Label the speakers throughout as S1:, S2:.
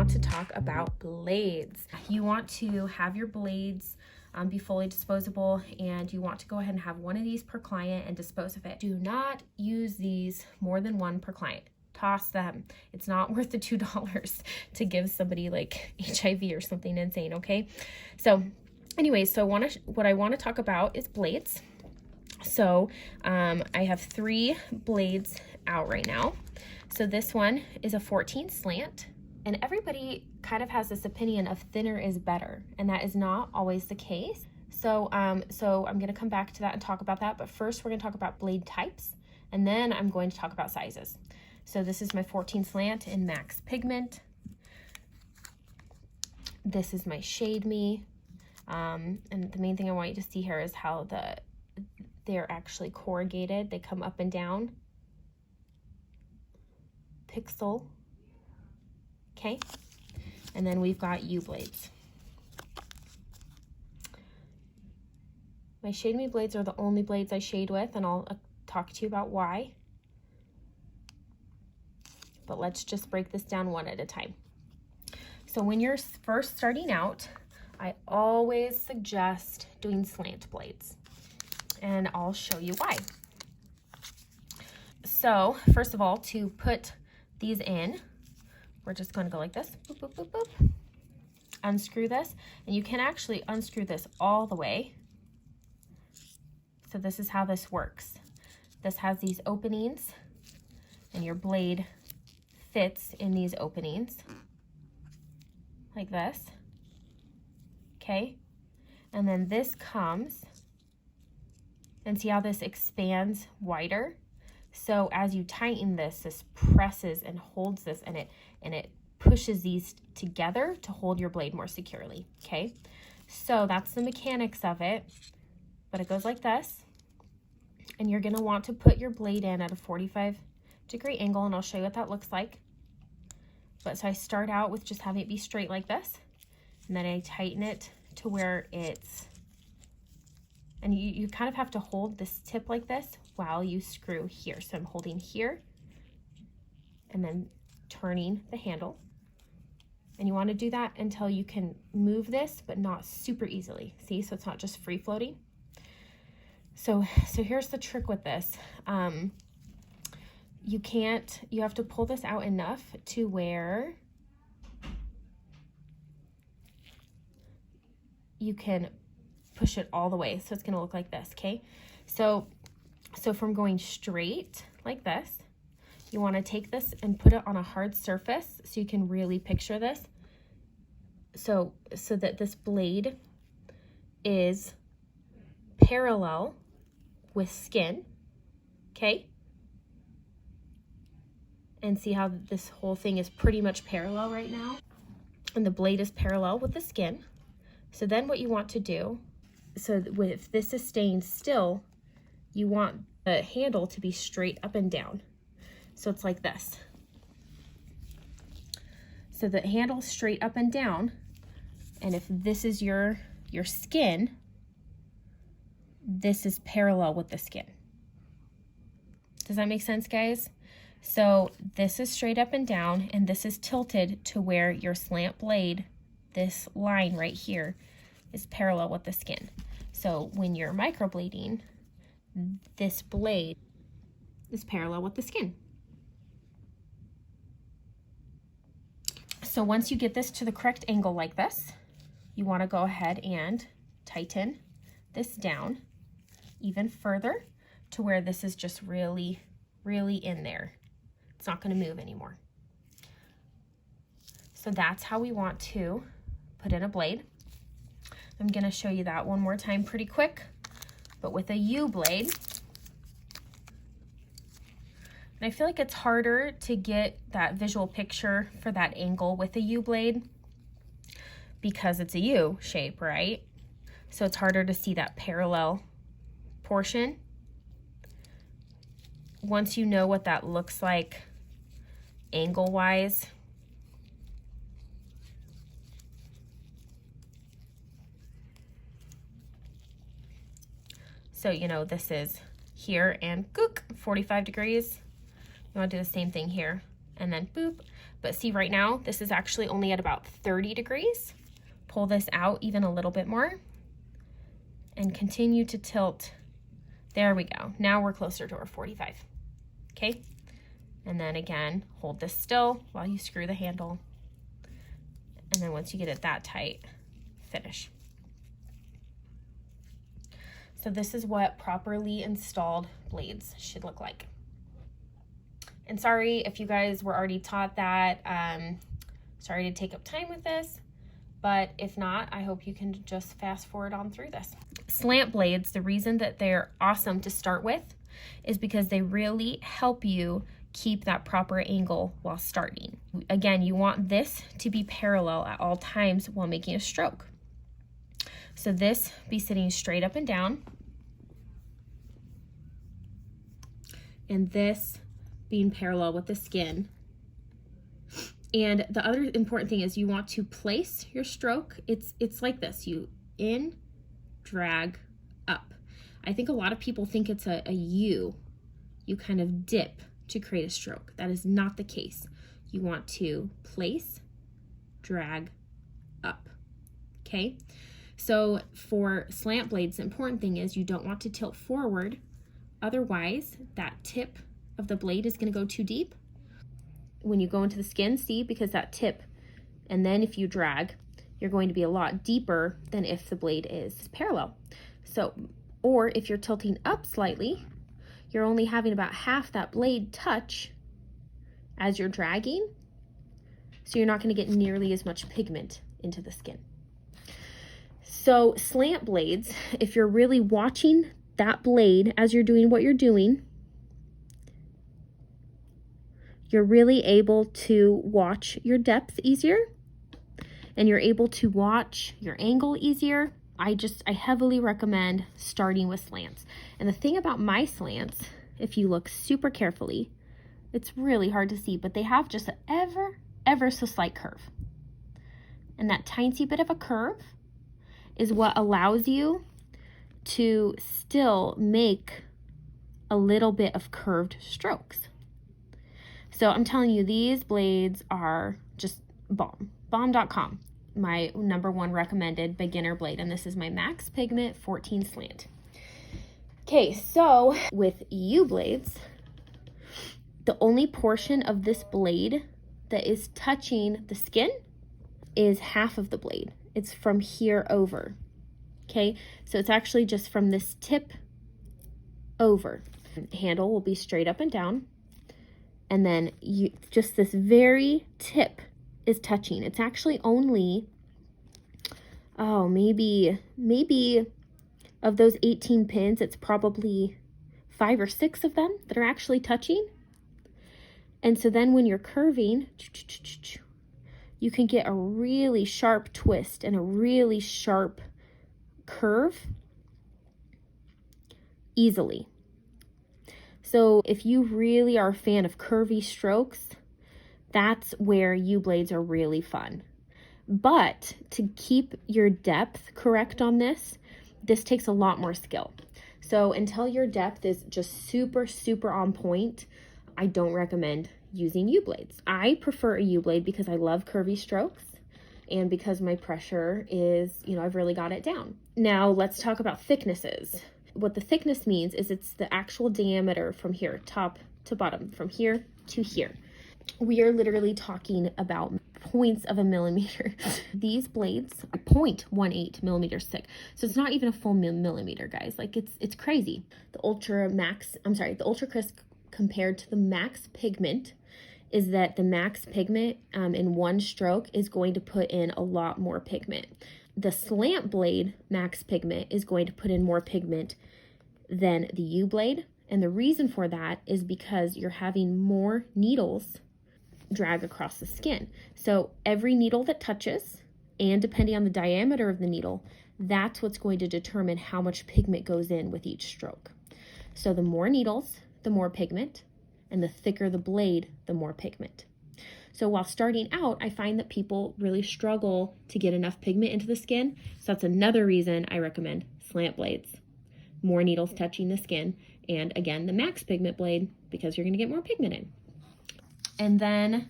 S1: want to talk about blades. You want to have your blades be fully disposable, and you want to go ahead and have one of these per client and dispose of it. Do not use these more than one per client. Toss them. It's not worth the $2 to give somebody like HIV or something insane, okay? So anyways, what I want to talk about is blades. So I have 3 blades out right now. So this one is a 14 slant, and everybody kind of has this opinion of thinner is better, and that is not always the case. So I'm going to come back to that and talk about that, but first we're going to talk about blade types, and then I'm going to talk about sizes. So this is my 14 slant in Max Pigment. This is my Shade Me, and the main thing I want you to see here is how they're actually corrugated. They come up and down. Pixel. Okay, and then we've got U blades. My Shade Me blades are the only blades I shade with, and I'll talk to you about why. But let's just break this down one at a time. So when you're first starting out, I always suggest doing slant blades, and I'll show you why. So first of all, to put these in, we're just going to go like this, boop, boop, boop, boop. Unscrew this, and you can actually unscrew this all the way. So this is how this works. This has these openings, and your blade fits in these openings like this. Okay, and then this comes, and see how this expands wider? So as you tighten this, this presses and holds this, and it pushes these together to hold your blade more securely, okay? So that's the mechanics of it, but it goes like this, and you're gonna want to put your blade in at a 45-degree angle, and I'll show you what that looks like. But so I start out with just having it be straight like this, and then I tighten it to where it's, and you kind of have to hold this tip like this while you screw here. So I'm holding here and then turning the handle. And you want to do that until you can move this, but not super easily. See, so it's not just free floating. So here's the trick with this. You have to pull this out enough to where you can push it all the way. So it's going to look like this, okay? So from going straight like this, you want to take this and put it on a hard surface so you can really picture this. So that this blade is parallel with skin, okay? And see how this whole thing is pretty much parallel right now? And the blade is parallel with the skin. So then what you want to do, so if this is staying still, you want the handle to be straight up and down. So it's like this. So the handle straight up and down, and if this is your skin, this is parallel with the skin. Does that make sense, guys? So this is straight up and down, and this is tilted to where your slant blade, this line right here, is parallel with the skin. So when you're microblading, this blade is parallel with the skin. So once you get this to the correct angle like this, you want to go ahead and tighten this down even further to where this is just really, really in there. It's not going to move anymore. So that's how we want to put in a blade. I'm going to show you that one more time pretty quick, but with a U blade. And I feel like it's harder to get that visual picture for that angle with a U blade because it's a U shape, right? So it's harder to see that parallel portion. Once you know what that looks like angle-wise, so you know this is here and gook, 45 degrees. You want to do the same thing here, and then boop. But see, right now, this is actually only at about 30 degrees. Pull this out even a little bit more and continue to tilt. There we go. Now we're closer to our 45, okay? And then again, hold this still while you screw the handle. And then once you get it that tight, finish. So this is what properly installed blades should look like. And sorry if you guys were already taught that. Sorry to take up time with this, but if not, I hope you can just fast forward on through this. Slant blades, the reason that they're awesome to start with is because they really help you keep that proper angle while starting. Again, you want this to be parallel at all times while making a stroke. So this be sitting straight up and down, and this being parallel with the skin. And the other important thing is you want to place your stroke. It's like this, you in, drag, up. I think a lot of people think it's a U. You kind of dip to create a stroke. That is not the case. You want to place, drag, up, okay? So for slant blades, the important thing is you don't want to tilt forward. Otherwise, that tip of the blade is going to go too deep. When you go into the skin, see, because that tip, and then if you drag, you're going to be a lot deeper than if the blade is parallel. So, or if you're tilting up slightly, you're only having about half that blade touch as you're dragging, so you're not going to get nearly as much pigment into the skin. So slant blades, if you're really watching that blade as you're doing what you're doing, you're really able to watch your depth easier, and you're able to watch your angle easier. I heavily recommend starting with slants. And the thing about my slants, if you look super carefully, it's really hard to see, but they have just an ever so slight curve. And that tiny bit of a curve is what allows you to still make a little bit of curved strokes. So I'm telling you, these blades are just bomb. Bomb.com, my #1 recommended beginner blade. And this is my Max Pigment 14 Slant. Okay, so with U blades, the only portion of this blade that is touching the skin is half of the blade. It's from here over. Okay, so it's actually just from this tip over. The handle will be straight up and down. And then just this very tip is touching. It's actually only, maybe of those 18 pins, it's probably 5 or 6 of them that are actually touching. And so then when you're curving, you can get a really sharp twist and a really sharp curve easily. So if you really are a fan of curvy strokes, that's where U blades are really fun. But to keep your depth correct on this takes a lot more skill. So until your depth is just super, super on point, I don't recommend using U blades. I prefer a U blade because I love curvy strokes and because my pressure is, I've really got it down. Now let's talk about thicknesses. What the thickness means is it's the actual diameter from here, top to bottom, from here to here. We are literally talking about points of a millimeter. These blades are 0.18 millimeters thick. So it's not even a full millimeter, guys. Like it's crazy. The Ultra Crisp compared to the Max Pigment is that the Max Pigment in one stroke is going to put in a lot more pigment. The Slant Blade Max Pigment is going to put in more pigment than the U blade. And the reason for that is because you're having more needles drag across the skin. So every needle that touches, and depending on the diameter of the needle, that's what's going to determine how much pigment goes in with each stroke. So the more needles, the more pigment, and the thicker the blade, the more pigment. So while starting out, I find that people really struggle to get enough pigment into the skin. So that's another reason I recommend slant blades. More needles touching the skin. And again, the Max Pigment blade, because you're going to get more pigment in. And then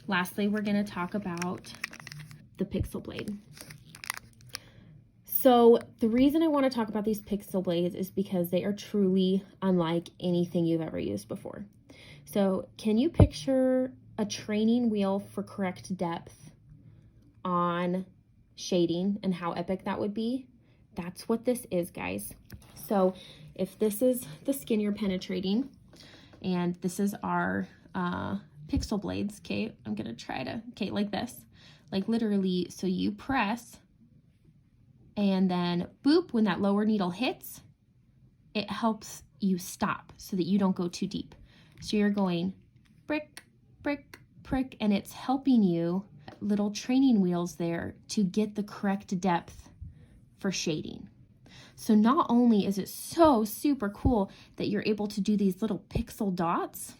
S1: lastly, we're going to talk about the pixel blade. So the reason I want to talk about these pixel blades is because they are truly unlike anything you've ever used before. So can you picture a training wheel for correct depth on shading and how epic that would be? That's what this is, guys. So if this is the skin you're penetrating, and this is our pixel blades, okay, I'm gonna try to, okay, like this, like literally, so you press, and then boop, when that lower needle hits, it helps you stop so that you don't go too deep. So you're going prick, prick, prick, and it's helping you, little training wheels there, to get the correct depth for shading. So not only is it so super cool that you're able to do these little pixel dots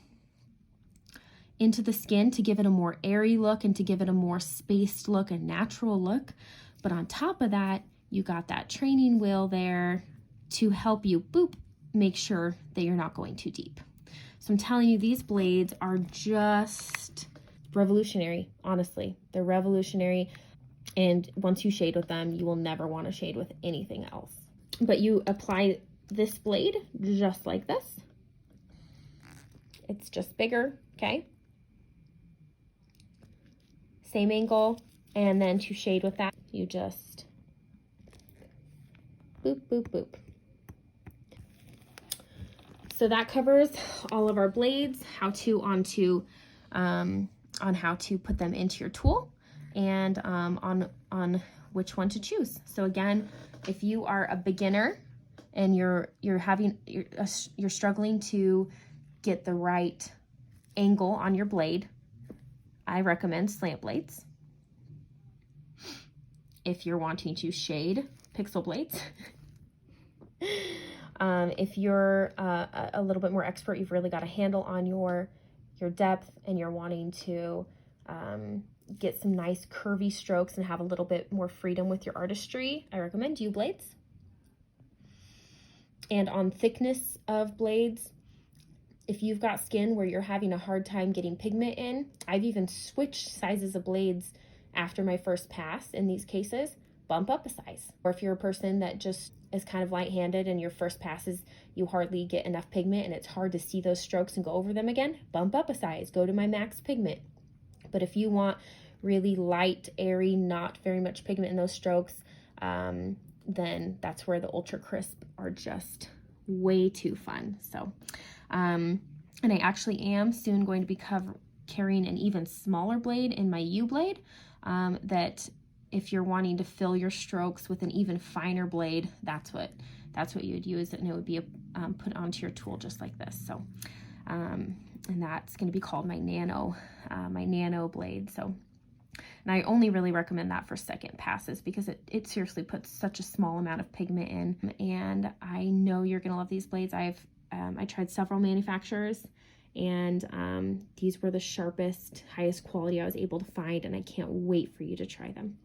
S1: into the skin to give it a more airy look and to give it a more spaced look, a natural look, but on top of that, you got that training wheel there to help you, boop, make sure that you're not going too deep. So I'm telling you, these blades are just revolutionary, honestly. They're revolutionary, and once you shade with them, you will never want to shade with anything else. But you apply this blade just like this. It's just bigger, okay? Same angle, and then to shade with that, you just boop, boop, boop. So that covers all of our blades, on how to put them into your tool, and on which one to choose. So again, if you are a beginner and you're struggling to get the right angle on your blade, I recommend Slant Blades. If you're wanting to shade, pixel blades. If you're a little bit more expert, you've really got a handle on your depth, and you're wanting to get some nice curvy strokes and have a little bit more freedom with your artistry, I recommend U blades. And on thickness of blades, if you've got skin where you're having a hard time getting pigment in, I've even switched sizes of blades after my first pass in these cases, bump up a size. Or if you're a person that just is kind of light-handed and your first passes, you hardly get enough pigment and it's hard to see those strokes and go over them again, bump up a size, go to my max pigment. But if you want really light, airy, not very much pigment in those strokes, then that's where the Ultra Crisp are just way too fun. So, and I actually am soon going to be carrying an even smaller blade in my U blade, that if you're wanting to fill your strokes with an even finer blade, that's what you would use, and it would be put onto your tool just like this. So, and that's going to be called my nano blade. So, and I only really recommend that for second passes because it seriously puts such a small amount of pigment in. And I know you're going to love these blades. I tried several manufacturers, and these were the sharpest, highest quality I was able to find, and I can't wait for you to try them.